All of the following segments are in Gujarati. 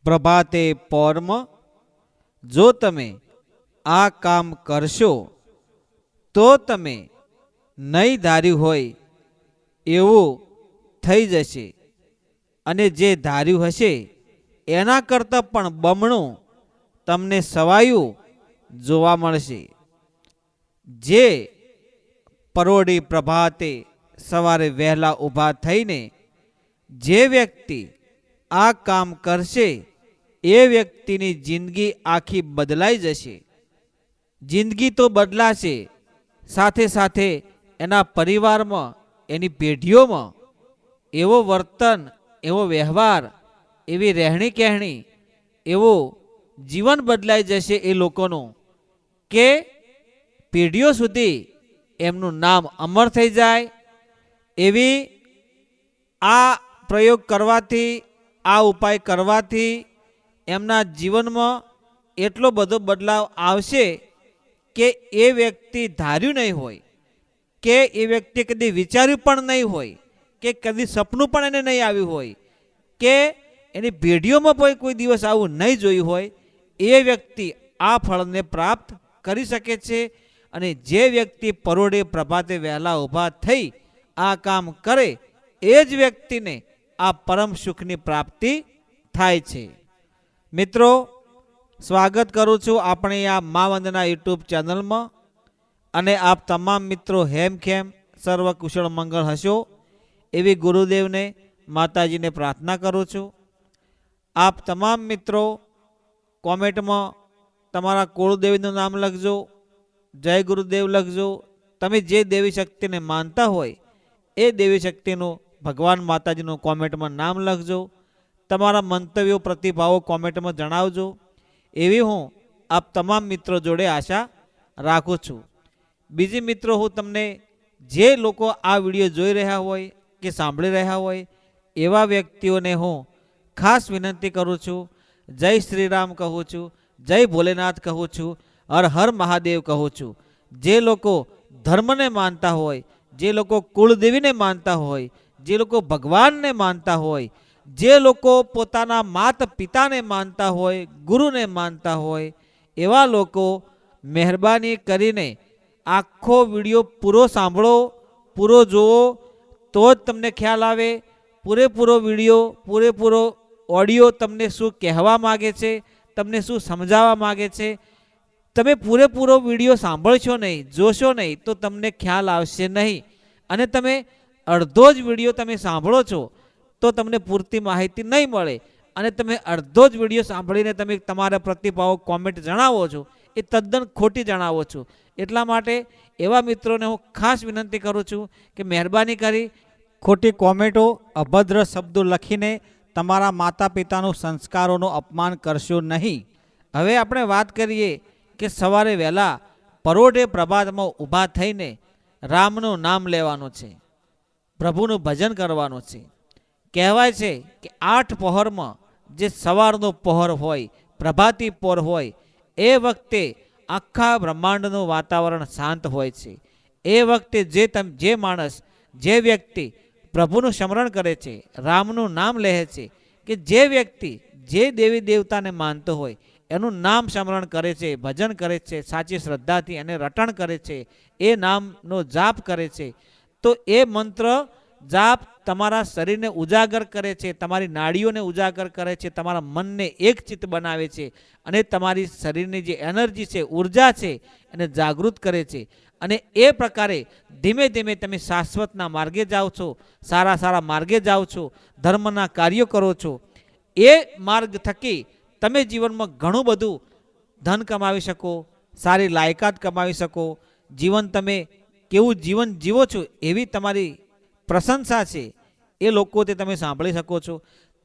પ્રભાતે પોરમ જો તમે આ કામ કરશો તો તમે નહીં ધાર્યું હોય એવું થઈ જશે, અને જે ધાર્યું હશે એના કરતાં પણ બમણું તમને સવાયું જોવા મળશે. જે પરોઢી પ્રભાતે સવારે વહેલા ઊભા થઈને જે વ્યક્તિ આ કામ કરશે એ વ્યક્તિની જિંદગી આખી બદલાઈ જશે. જિંદગી તો બદલાશે, સાથે સાથે એના પરિવારમાં, એની પેઢીઓમાં એવો વર્તન, એવો વ્યવહાર, એવી રહેણી કહેણી, એવો જીવન બદલાઈ જશે એ લોકોનું કે પેઢીઓ સુધી એમનું નામ અમર થઈ જાય. એવી આ પ્રયોગ કરવાથી, આ ઉપાય કરવાથી એમના જીવનમાં એટલો બધો બદલાવ આવશે કે એ વ્યક્તિ ધાર્યું નહીં હોય, કે એ વ્યક્તિ કદી વિચાર્યું પણ નહીં હોય, કે કદી સપનું પણ એને નહીં આવ્યું હોય, કે એની પેઢીઓમાં પણ કોઈ દિવસ આવું નહીં જોયું હોય, એ વ્યક્તિ આ ફળને પ્રાપ્ત કરી શકે છે. અને જે વ્યક્તિ પરોઢે પ્રભાતે વહેલા ઊભા થઈ આ કામ કરે એ જ વ્યક્તિને આ પરમ સુખની પ્રાપ્તિ થાય છે. મિત્રો, સ્વાગત કરું છું આપણે આ મા વંદના યુટ્યુબ ચેનલમાં, અને આપ તમામ મિત્રો હેમખેમ સર્વ કુશળ મંગળ હશો એવી ગુરુદેવને, માતાજીને પ્રાર્થના કરું છું. આપ તમામ મિત્રો કોમેન્ટમાં તમારા કુળદેવીનું નામ લખજો, જય ગુરુદેવ લખજો. તમે જે દેવી શક્તિને માનતા હોય એ દેવી શક્તિનું, ભગવાન માતાજીનું કોમેન્ટમાં નામ લખજો. તમારા મંતવ્યો, પ્રતિભાવો કોમેન્ટમાં જણાવજો. એવી હું આપ તમામ મિત્રો જોડે આશા રાખું છું. બીજી મિત્રો, હું તમને જે લોકો આ વિડીયો જોઈ રહ્યા હોય કે સાંભળી રહ્યા હોય એવા વ્યક્તિઓને હું ખાસ વિનંતી કરું છું. જય શ્રી રામ કહું છું, જય ભોલેનાથ કહું છું, હર હર મહાદેવ કહું છું. જે લોકો ધર્મને માનતા હોય, જે લોકો કુળદેવીને માનતા હોય, જે લોકો ભગવાનને માનતા હોય, જે લોકો પોતાના માતા પિતાને માનતા હોય, ગુરુને માનતા હોય, એવા લોકો મહેરબાની કરીને આખો વિડીયો પૂરો સાંભળો, પૂરો જુઓ, તો જ તમને ખ્યાલ આવે. પૂરેપૂરો વિડીયો, પૂરેપૂરો ઓડિયો તમને શું કહેવા માગે છે, તમને શું સમજાવવા માગે છે, તમે પૂરેપૂરો વિડીયો સાંભળશો નહીં, જોશો નહીં તો તમને ખ્યાલ આવશે નહીં. અને તમે અડધો જ વિડીયો તમે સાંભળો છો તો તમને પૂરતી માહિતી નહીં મળે, અને તમે અડધો જ વિડીયો સાંભળીને તમે તમારા પ્રતિભાવો કોમેન્ટ જણાવો છો એ તદ્દન ખોટી જણાવો છો. એટલા માટે એવા મિત્રોને હું ખાસ વિનંતી કરું છું કે મહેરબાની કરી ખોટી કોમેન્ટો, અભદ્ર શબ્દો લખીને તમારા માતા પિતાનું સંસ્કારોનું અપમાન કરશો નહીં. હવે આપણે વાત કરીએ કે સવારે વહેલા પરોઢે પ્રભાતમાં ઊભા થઈને રામનું નામ લેવાનું છે, પ્રભુનું ભજન કરવાનું છે. કહેવાય છે કે 8 પહોરમાં જે સવારનો પહોર હોય, પ્રભાતી પહોર હોય, એ વખતે આખા બ્રહ્માંડનું વાતાવરણ શાંત હોય છે. એ વખતે જે માણસ, જે વ્યક્તિ પ્રભુનું સ્મરણ કરે છે, રામનું નામ લે છે, કે જે વ્યક્તિ જે દેવી દેવતાને માનતો હોય એનું નામ સ્મરણ કરે છે, ભજન કરે છે, સાચી શ્રદ્ધાથી એને રટણ કરે છે, એ નામનો જાપ કરે છે, તો એ મંત્ર જાપ તમારા શરીરને ઉજાગર કરે છે, તમારી નાડીઓને ઉજાગર કરે છે, તમારા મનને એક ચિત્ત બનાવે છે, અને તમારી શરીરની જે એનર્જી છે, ઉર્જા છે, એને જાગૃત કરે છે. અને એ પ્રકારે ધીમે ધીમે તમે શાશ્વતના માર્ગે જાઓ છો, સારા સારા માર્ગે જાઓ છો, ધર્મના કાર્યો કરો છો. એ માર્ગ થકી તમે જીવનમાં ઘણું બધું ધન કમાવી શકો, સારી લાયકાત કમાવી શકો. જીવન તમે કેવું જીવન જીવો છો એવી તમારી પ્રશંસા છે, એ લોકોથી તમે સાંભળી શકો છો.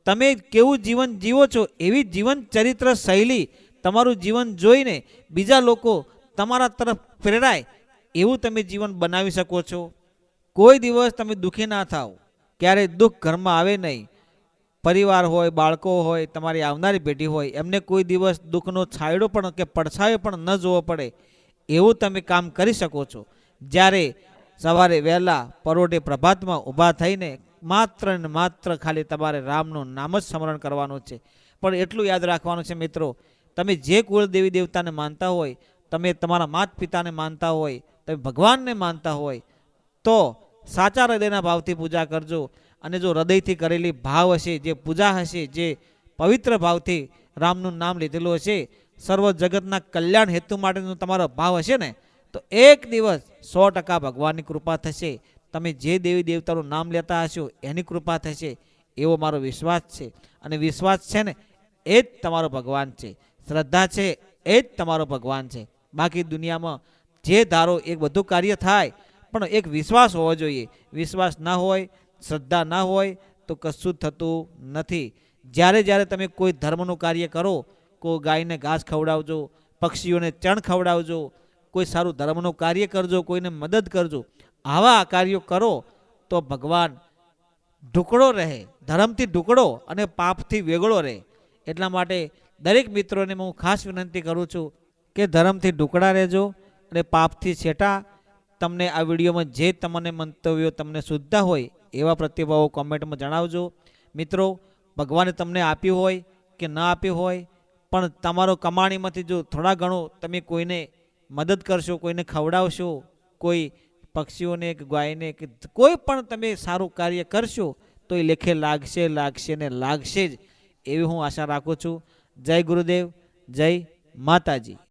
તમે કેવું જીવન જીવો છો એવી જીવન ચરિત્ર શૈલી, તમારું જીવન જોઈને બીજા લોકો તમારા તરફ પ્રેરાય એવું તમે જીવન બનાવી શકો છો. કોઈ દિવસ તમે દુઃખી ના થાવ, ક્યારેય દુઃખ ઘરમાં આવે નહીં. પરિવાર હોય, બાળકો હોય, તમારી આવનારી પેઢી હોય, એમને કોઈ દિવસ દુઃખનો છાંયડો પણ કે પડછાયો પણ ન જોવો પડે એવું તમે કામ કરી શકો છો. જ્યારે સવારે વહેલા પરોઢે પ્રભાતમાં ઊભા થઈને માત્ર ને માત્ર ખાલી તમારે રામનું નામ જ સ્મરણ કરવાનું છે. પણ એટલું યાદ રાખવાનું છે મિત્રો, તમે જે કુળ દેવી દેવતાને માનતા હોય, તમે તમારા માતા પિતાને માનતા હોય, તમે ભગવાનને માનતા હોય તો સાચા હૃદયના ભાવથી પૂજા કરજો. અને જો હૃદયથી કરેલી ભાવ હશે, જે પૂજા હશે, જે પવિત્ર ભાવથી રામનું નામ લીધેલું હશે, સર્વ જગતના કલ્યાણ હેતુ માટેનો તમારો ભાવ હશે ને, તો એક દિવસ 100% ભગવાનની કૃપા થશે. તમે જે દેવી દેવતાનું નામ લેતા હશો એની કૃપા થશે એવો મારો વિશ્વાસ છે. અને વિશ્વાસ છે ને એ જ તમારો ભગવાન છે, શ્રદ્ધા છે એ જ તમારો ભગવાન છે. બાકી દુનિયામાં જે ધારો એક બધું કાર્ય થાય, પણ એક વિશ્વાસ હોવો જોઈએ. વિશ્વાસ ના હોય, શ્રદ્ધા ના હોય તો કશું જ થતું નથી. જ્યારે જ્યારે તમે કોઈ ધર્મનું કાર્ય કરો, કોઈ ગાયને ઘાસ ખવડાવજો, પક્ષીઓને ચણ ખવડાવજો, કોઈ સારું ધર્મનું કાર્ય કરજો, કોઈને મદદ કરજો, આવા કાર્યો કરો તો ભગવાન ઢુકડો રહે, ધર્મથી ઢુકડો અને પાપથી વેગળો રહે. એટલા માટે દરેક મિત્રોને હું ખાસ વિનંતી કરું છું કે ધર્મથી ઢુકડા રહેજો અને પાપથી છેટા. તમને આ વિડીયોમાં જે તમને મંતવ્યો તમને શુદ્ધ હોય એવા પ્રતિભાવો કોમેન્ટમાં જણાવજો. મિત્રો, ભગવાને તમને આપ્યું હોય કે ન આપ્યું હોય, પણ તમારો કમાણીમાંથી જો થોડા ઘણું તમે કોઈને મદદ કરશો, કોઈને ખવડાવશો, કોઈ પક્ષીઓને કે ગાયને કે કોઈ પણ તમે સારું કાર્ય કરશો તો એ લેખે લાગશે, લાગશે ને લાગશે જ, એવી હું આશા રાખું છું. જય ગુરુદેવ, જય માતાજી.